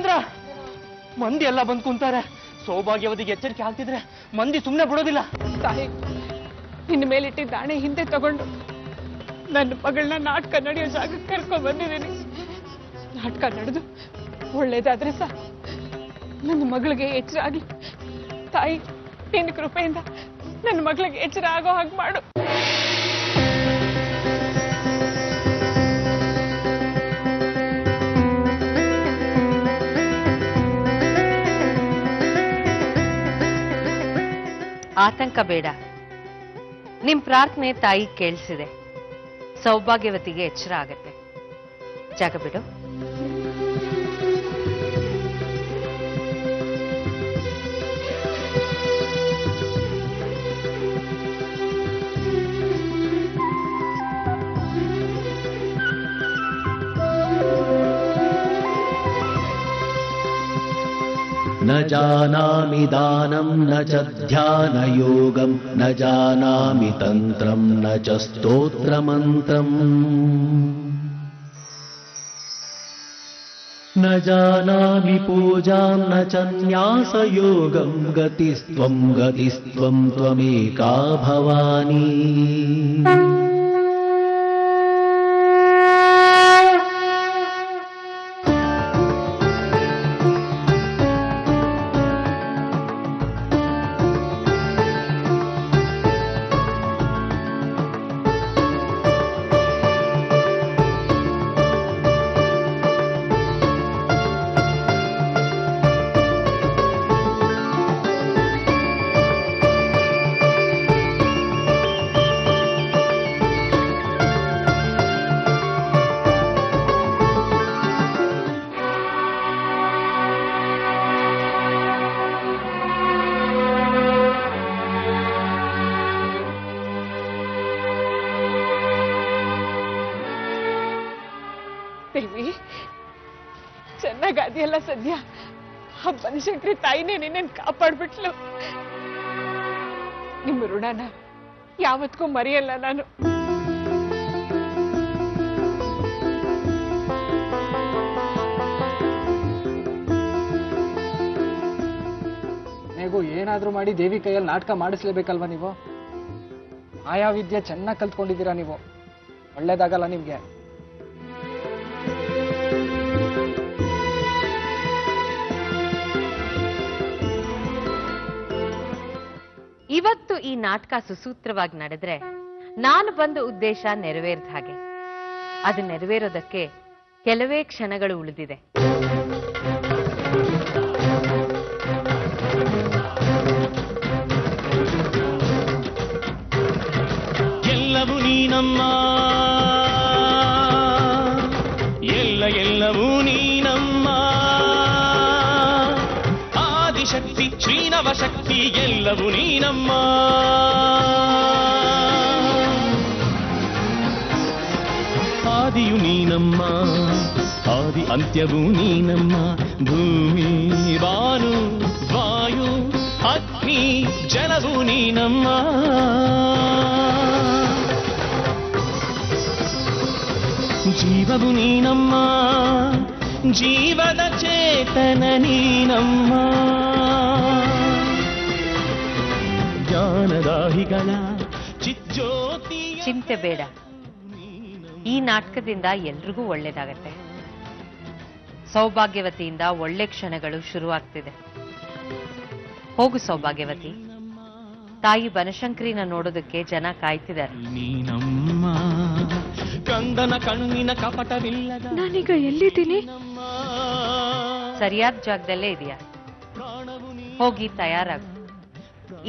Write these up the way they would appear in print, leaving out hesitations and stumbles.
ಉಪೇಂದ್ರ, ಮಂದಿ ಎಲ್ಲ ಬಂದು ಕುಂತಾರೆ. ಸೌಭಾಗ್ಯವತಿಗೆ ಎಚ್ಚರಿಕೆ ಆಗ್ತಿದ್ರೆ ಮಂದಿ ಸುಮ್ಮನೆ ಬಿಡೋದಿಲ್ಲ. ತಾಯಿ, ನಿನ್ನ ಮೇಲಿಟ್ಟಿದ್ದ ದಾಣೆ ಹಿಂದೆ ತಗೊಂಡು ನನ್ನ ಮಗಳನ್ನ ನಾಟಕ ನಡೆಯೋ ಜಾಗಕ್ಕೆ ಕರ್ಕೊಂಡ್ ಬಂದಿದ್ದೀನಿ. ನಾಟಕ ನಡೆದು ಒಳ್ಳೇದಾದ್ರೆ ಸಹ ನನ್ನ ಮಗಳಿಗೆ ಎಚ್ಚರ ಆಗ್ಲಿ. ತಾಯಿ, ನಿನ್ನ ಕೃಪೆಯಿಂದ ನನ್ನ ಮಗಳಿಗೆ ಎಚ್ಚರ ಆಗೋ ಹಾಗೆ ಮಾಡು. ಆತಂಕ ಬೇಡ. ನಿಮ್ ಪ್ರಾರ್ಥನೆ ತಾಯಿ ಕೇಳಿಸಿದೆ. ಸೌಭಾಗ್ಯವತಿಗೆ ಎಚ್ಚರ ಆಗತ್ತೆ. ಜಾಗ ಬಿಡು. न जानामि दानं न च ध्यानयोगं न जानामि तन्त्रं न च स्तोत्रमन्त्रम् न जानामि पूजां न च न्यासयोगं गतिस्त्वं त्वमेका भवानी ದೇವಿ, ಚೆನ್ನಾಗಾದಿಯಲ್ಲ ಸದ್ಯ. ಆ ಬನಶಂಕರಿ ತಾಯಿನೇ ನಿನ್ನ ಕಾಪಾಡ್ಬಿಟ್ಲು. ನಿಮ್ಮ ಋಣನ ಯಾವತ್ತಿಗೂ ಮರೆಯಲ್ಲ ನಾನು. ನೀವು ಏನಾದ್ರೂ ಮಾಡಿ ದೇವಿ ಕೈಯಲ್ಲಿ ನಾಟಕ ಮಾಡಿಸ್ಲೇಬೇಕಲ್ವಾ ನೀವು? ಆಯಾ ವಿದ್ಯೆ ಚೆನ್ನಾಗಿ ಕಲ್ತ್ಕೊಂಡಿದ್ದೀರಾ ನೀವು. ಒಳ್ಳೇದಾಗಲ್ಲ ನಿಮ್ಗೆ. ಇವತ್ತು ಈ ನಾಟಕ ಸುಸೂತ್ರವಾಗಿ ನಡೆದ್ರೆ ನಾನು ಬಂದ ಉದ್ದೇಶ ನೆರವೇರಿದ ಹಾಗೆ. ಅದು ನೆರವೇರೋದಕ್ಕೆ ಕೆಲವೇ ಕ್ಷಣಗಳು ಉಳಿದಿದೆ. ಎಲ್ಲವೂ ನೀನಮ್ಮ, ಎಲ್ಲವೂ ನೀನಮ್ಮ, ಆದಿಶಕ್ತಿ ಶ್ರೀನವ ಶಕ್ತಿ ಎಲ್ಲವೂ ನೀನಮ್ಮ. ಆದಿಯು ನೀನಮ್ಮ, ಆದಿ ಅಂತ್ಯವೂ ನೀನಮ್ಮ, ಭೂಮಿ ಬಾನು ವಾಯು ಅಗ್ನಿ ಜಲವೂ ನೀನಮ್ಮ. ಜೀವವು ನೀನಮ್ಮ, ಜೀವದ ಚೇತನ ನೀನಮ್ಮ, ಜ್ಞಾನದಾಹಿಗಳ ಚಿಜ್ಯೋತಿ. ಚಿಂತೆ ಬೇಡ. ಈ ನಾಟಕದಿಂದ ಎಲ್ರಿಗೂ ಒಳ್ಳೇದಾಗತ್ತೆ. ಸೌಭಾಗ್ಯವತಿಯಿಂದ ಒಳ್ಳೆ ಕ್ಷಣಗಳು ಶುರುವಾಗ್ತಿದೆ. ಹೋಗು ಸೌಭಾಗ್ಯವತಿ, ತಾಯಿ ಬನಶಂಕರಿನ ನೋಡೋದಕ್ಕೆ ಜನ ಕಾಯ್ತಿದ್ದಾರೆ. ನೀನಮ್ಮ, ಕಂದನ ಕಣ್ಣಿನ ಕಪಟವಿಲ್ಲದ. ನಾನೀಗ ಎಲ್ಲಿದ್ದೀನಿ? ಸರಿಯಾದ ಜಾಗದಲ್ಲೇ ಇದೆಯಾ? ಹೋಗಿ ತಯಾರಾಗು.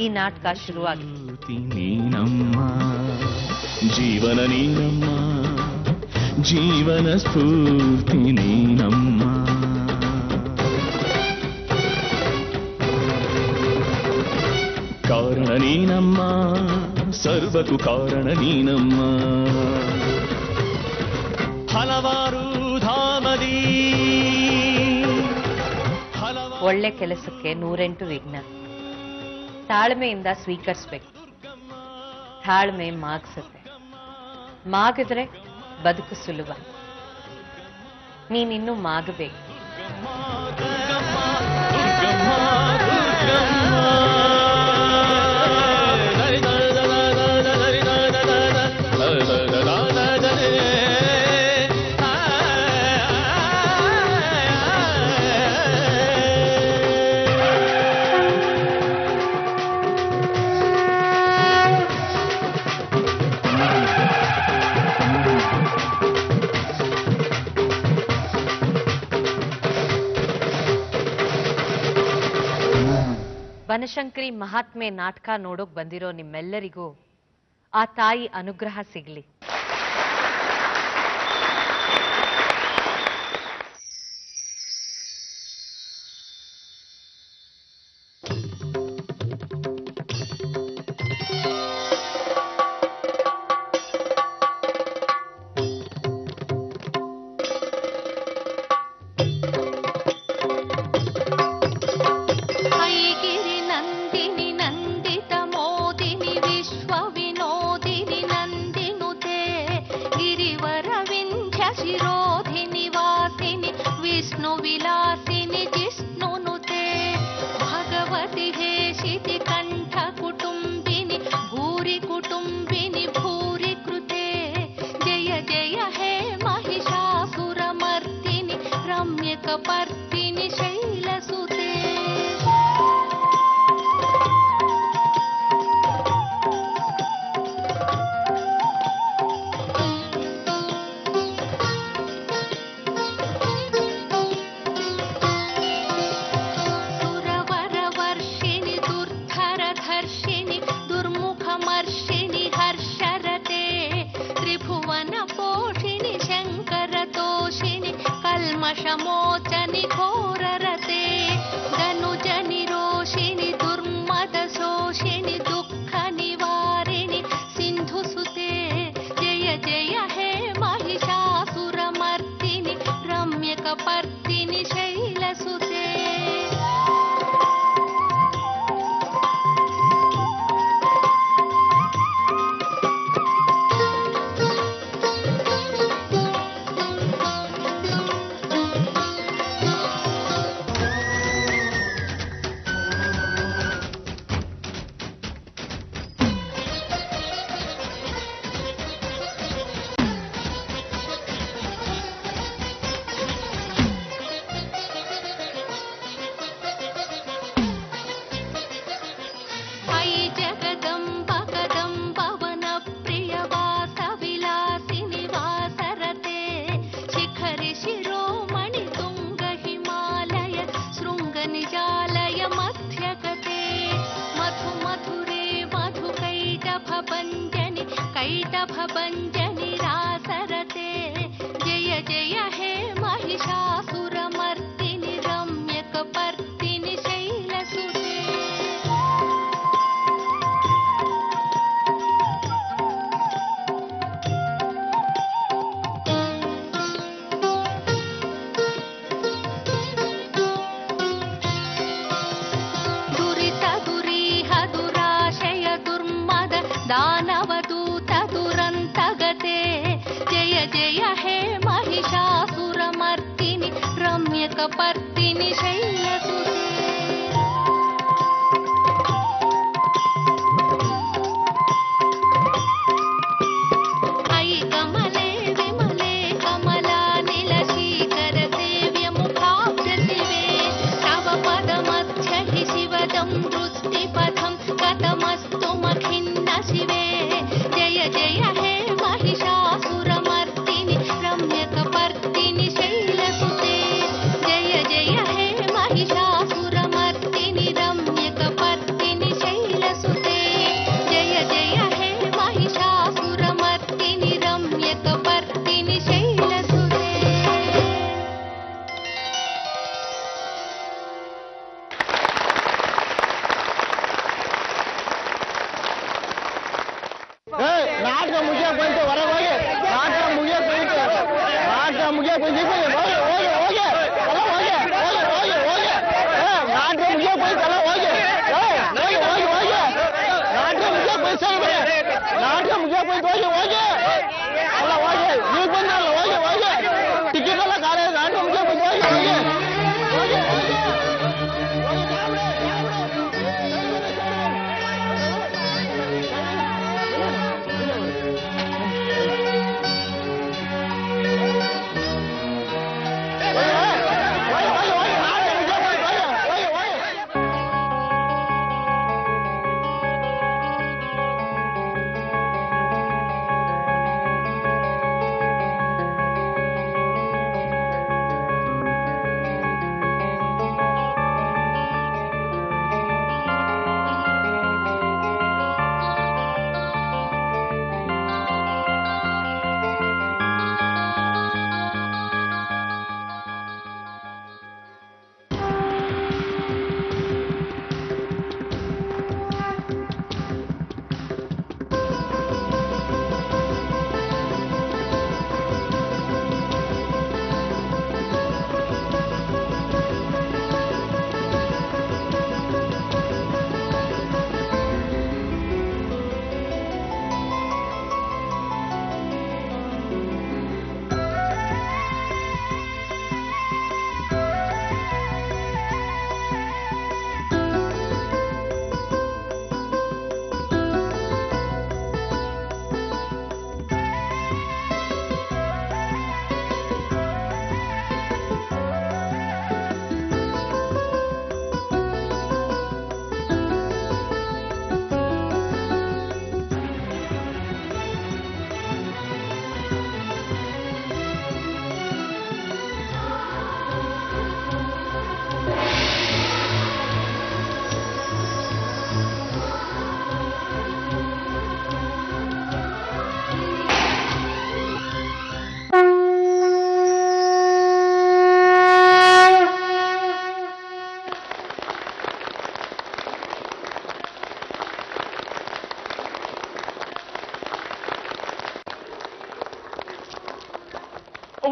ಈ ನಾಟಕ ಶುರುವಾಗುತ್ತೆ. ನೀನಮ್ಮ, ಜೀವನ ನೀನಮ್ಮ, ಜೀವನ ಸ್ಫೂರ್ತಿ ನೀನಮ್ಮ. ಕಾರಣ ನೀನಮ್ಮ, ಸರ್ವಕ್ಕೂ ಕಾರಣ ನೀನಮ್ಮ. ಹಲವಾರು ಧಾಮದಿ ಒಳ್ಳೆ ಕೆಲಸಕ್ಕೆ 108 ವಿಘ್ನ. ತಾಳ್ಮೆಯಿಂದ ಸ್ವೀಕರಿಸ್ಬೇಕು. ತಾಳ್ಮೆ ಮಾಗ್ಸುತ್ತೆ. ಮಾಗಿದ್ರೆ ಬದುಕು ಸುಲಭ. ನೀನಿನ್ನೂ ಮಾಗಬೇಕು. ಬನಶಂಕರಿ ಮಹಾತ್ಮೆ ನಾಟಕ ನೋಡೋಕ್ ಬಂದಿರೋ ನಿಮ್ಮೆಲ್ಲರಿಗೂ ಆ ತಾಯಿ ಅನುಗ್ರಹ ಸಿಗ್ಲಿ.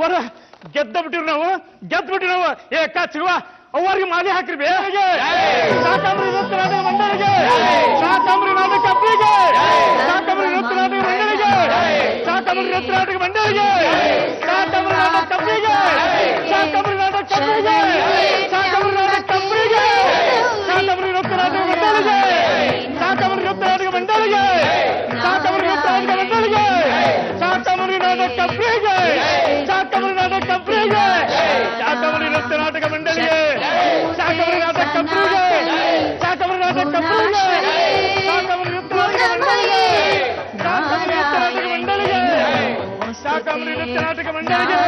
ಅವರ ಗೆದ್ದ ಬಿಟ್ಟಿರು ನಾವು ಏ ಅಕ್ಕ ಚಿಗುವ ಅವ್ರಿಗೆ ಮಾಲಿ ಹಾಕ್ರಿ ಬೇರೆಗೆ ಶಾಕಂಬರಿ ನೃತ್ಯ ನಾಟಕ ಮಂಡಳಿಗೆ ಶಾಕಂಬರಿ ನಾಟಕ ಕಬ್ಬಿಗೆ ಶಾಕಂಬರಿ ನೃತ್ಯ ನಾಟಕ ಮಂಡಳಿಗೆ ಶಾಕಂಬರಿ ನೃತ್ಯ ನಾಟಕ ಮಂಡಳಿಗೆ ಶಾಕಂಬರಿ ನಾಟಕ ಕಬ್ಬಿಗೆ ಶಾಕಂಬರಿ ನಾಟಕ ಕಬ್ಬಿಗೆ ಶಾಕಂಬರಿ ನಾಟಕ ಕಬ್ಬಿಗೆ ಶಾಕಂಬರಿ ನೃತ್ಯ ನಾಟಕ ಮಂಡಳಿಗೆ ಶಾಕಂಬರಿ ನೃತ್ಯ ನಾಟಕ ಮಂಡಳಿಗೆ ಶಾಕಂಬರಿ ನೃತ್ಯ ನಾಟಕ ಮಂಡಳಿಗೆ ಶಾಕಂಬರಿ ನಾಟಕ ಕಬ್ಬಿಗೆ ಶಾಕಂಬರಿ ನಾಟಕ ಕಬ್ಬಿಗೆ ಶಾಕಂಬರಿ ನೃತ್ಯ ನಾಟಕ ಮಂಡಳಿಗೆ ಶಾಕಂಬರಿ ನಾಟಕ ಕಬ್ಬಿಗೆ ಶಾಕಂಬರಿ ನಾಟಕ ಕಬ್ಬಿಗೆ ಶಾಕಂಬರಿ ನೃತ್ಯ ನಾಟಕ ಮಂಡಳಿಗೆ ಶಾಕಂಬರಿ ನೃತ್ಯ ನಾಟಕ ಮಂಡಳಿಗೆ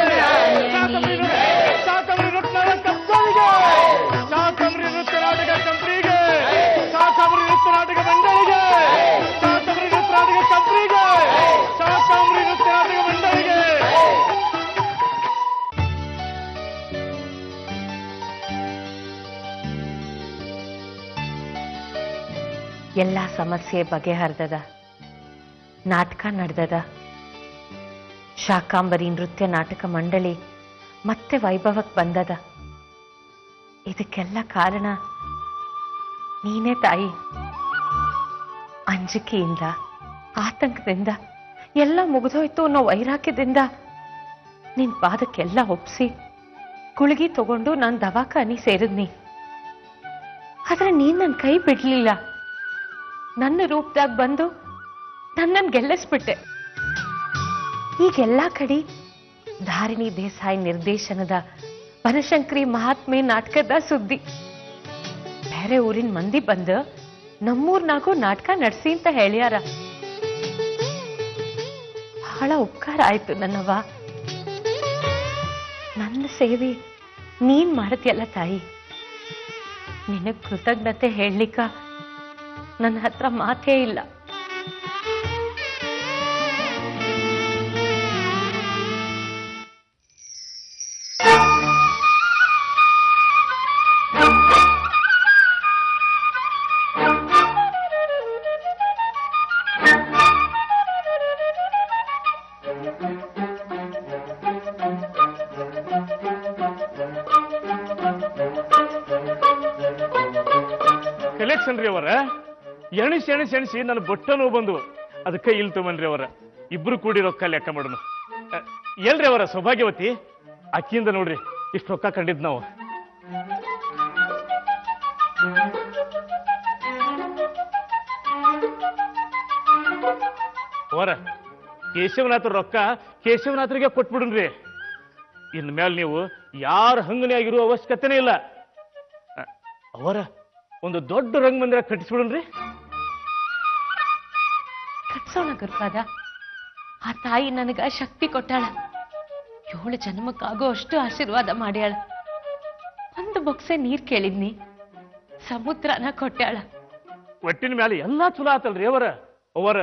ಶಾಕಂಬರಿ ನೃತ್ಯ ನಾಟಕ ಕಬ್ಬಿಗೆ ಶಾಕಂಬರಿ ನೃತ್ಯ ನಾಟಕ ಕಬ್ಬಿಗೆ ಶಾಕಂಬರಿ ನೃತ್ಯ ನಾಟಕ ಮಂಡಳಿಗೆ ಶಾಕಂಬರಿ ನೃತ್ಯ ನಾಟಕ ಕಬ್ಬಿಗೆ ಶಾಕಂಬರಿ ನೃತ್ಯ ನಾಟಕ ಮಂಡಳಿಗೆ. ಎಲ್ಲ ಸಮಸ್ಯೆ ಬಗೆಹರಿದದ, ನಾಟಕ ನಡೆದದ. ಶಾಕಾಂಬರಿ ನೃತ್ಯ ನಾಟಕ ಮಂಡಳಿ ಮತ್ತೆ ವೈಭವಕ್ಕೆ ಬಂದದ. ಇದಕ್ಕೆಲ್ಲ ಕಾರಣ ನೀನೇ ತಾಯಿ. ಅಂಜಿಕೆಯಿಂದ, ಆತಂಕದಿಂದ, ಎಲ್ಲ ಮುಗಿದೋಯ್ತು ಅನ್ನೋ ವೈರಾಗ್ಯದಿಂದ ನಿನ್ ಪಾದಕ್ಕೆಲ್ಲ ಒಪ್ಸಿ ಗುಳಿಗೆ ತಗೊಂಡು ನಾನು ದವಾಖಾನಿ ಸೇರಿದ್ನಿ. ಆದ್ರೆ ನೀನ್ ನನ್ನ ಕೈ ಬಿಡ್ಲಿಲ್ಲ. ನನ್ನ ರೂಪದಾಗ ಬಂದು ನನ್ನನ್ನು ಗೆಲ್ಲಿಸ್ಬಿಟ್ಟೆ. ಈಗೆಲ್ಲಾ ಕಡೆ ಧಾರಿಣಿ ದೇಸಾಯಿ ನಿರ್ದೇಶನದ ಬನಶಂಕರಿ ಮಹಾತ್ಮೆ ನಾಟಕದ ಸುದ್ದಿ. ಬೇರೆ ಊರಿನ ಮಂದಿ ಬಂದು ನಮ್ಮೂರ್ನಾಗೂ ನಾಟಕ ನಡೆಸಿ ಅಂತ ಹೇಳ್ಯಾರ. ಬಹಳ ಉಪಕಾರ ಆಯ್ತು ನನ್ನವ್ವ. ನನ್ನ ಸೇವೆ ನೀನ್ ಮಾಡತಿಯಲ್ಲ ತಾಯಿ. ನಿನಗ್ ಕೃತಜ್ಞತೆ ಹೇಳಲಿಕ್ಕ ನನ್ನ ಹತ್ರ ಮಾತೇ ಇಲ್ಲ. ಕಲೆಕ್ಷನ್ ರೀ ಅವರ ಎಣಿಸಿ ನನ್ನ ಬೊಟ್ಟ ನೋವು ಬಂದು ಅದಕ್ಕೆ ಇಲ್ಲಿ ತಗೊಂಡ್ರಿ ಅವರ ಇಬ್ರು ಕೂಡಿ ರೊಕ್ಕ ಲೆಕ್ಕ ಮಾಡೋಣ. ಎಲ್ರಿ ಅವರ ಸೌಭಾಗ್ಯವತಿ ಅಕ್ಕಿಯಿಂದ ನೋಡ್ರಿ ಇಷ್ಟು ರೊಕ್ಕ ಕಂಡಿದ್ ನಾವು. ಅವರ ಕೇಶವನಾಥರ ರೊಕ್ಕ ಕೇಶವನಾಥರಿಗೆ ಕೊಟ್ಬಿಡ್ರಿ. ಇನ್ಮೇಲೆ ನೀವು ಯಾರ ಹಂಗನೇ ಆಗಿರೋ ಅವಶ್ಯಕತೆನೇ ಇಲ್ಲ. ಅವರ ಒಂದು ದೊಡ್ಡ ರಂಗಮಂದಿರ ಕಟ್ಟಿಸ್ಬಿಡ್ರಿ. ಕಟ್ಸೋಣ ಗುರುಪಾದ. ಆ ತಾಯಿ ನನಗ ಶಕ್ತಿ ಕೊಟ್ಟಾಳ. 7 ಜನ್ಮಕ್ಕಾಗೋ ಅಷ್ಟು ಆಶೀರ್ವಾದ ಮಾಡ್ಯಾಳ. ಒಂದು ಬೊಕ್ಸೆ ನೀರ್ ಕೇಳಿದ್ನಿ, ಸಮುದ್ರನ ಕೊಟ್ಟಾಳ. ಒಟ್ಟಿನ ಮೇಲೆ ಎಲ್ಲಾ ಚಲೋ ಆತಲ್ರಿ ಅವರ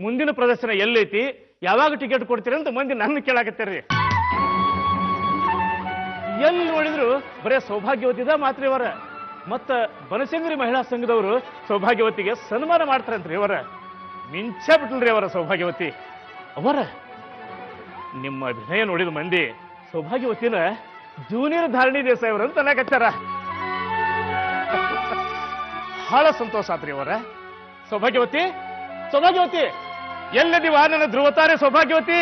ಮುಂದಿನ ಪ್ರದರ್ಶನ ಎಲ್ಲೈತಿ, ಯಾವಾಗ ಟಿಕೆಟ್ ಕೊಡ್ತೀರಿ ಅಂತ ಮಂದಿ ನನ್ನ ಕೇಳಾಕತ್ತೀರಿ. ಎಲ್ಲಿ ನೋಡಿದ್ರು ಬರೇ ಸೌಭಾಗ್ಯವತಿದ ಮಾತ್ರ ಇವರ. ಮತ್ತ ಬನಶಂಕರಿ ಮಹಿಳಾ ಸಂಘದವರು ಸೌಭಾಗ್ಯವತಿಗೆ ಸನ್ಮಾನ ಮಾಡ್ತಾರಂತ್ರಿ ಅವರ. ಮಿಂಚ ಬಿಟ್ಲ್ರಿ ಅವರ ಸೌಭಾಗ್ಯವತಿ. ಅವರ ನಿಮ್ಮ ಅಭಿನಯ ನೋಡಿದ ಮಂದಿ ಸೌಭಾಗ್ಯವತಿನ ಜೂನಿಯರ್ ಧಾರಣಿ ದೇಸಾಯಿ ಅವರು ಅಂತ ಅನ್ನಕತ್ತಾರ. ಬಹಳ ಸಂತೋಷ ಆತ್ರಿ ಅವರ. ಸೌಭಾಗ್ಯವತಿ ಎಲ್ಲದಿವ ನನ್ನ ಧ್ರುವತಾರೆ ಸೌಭಾಗ್ಯವತಿ.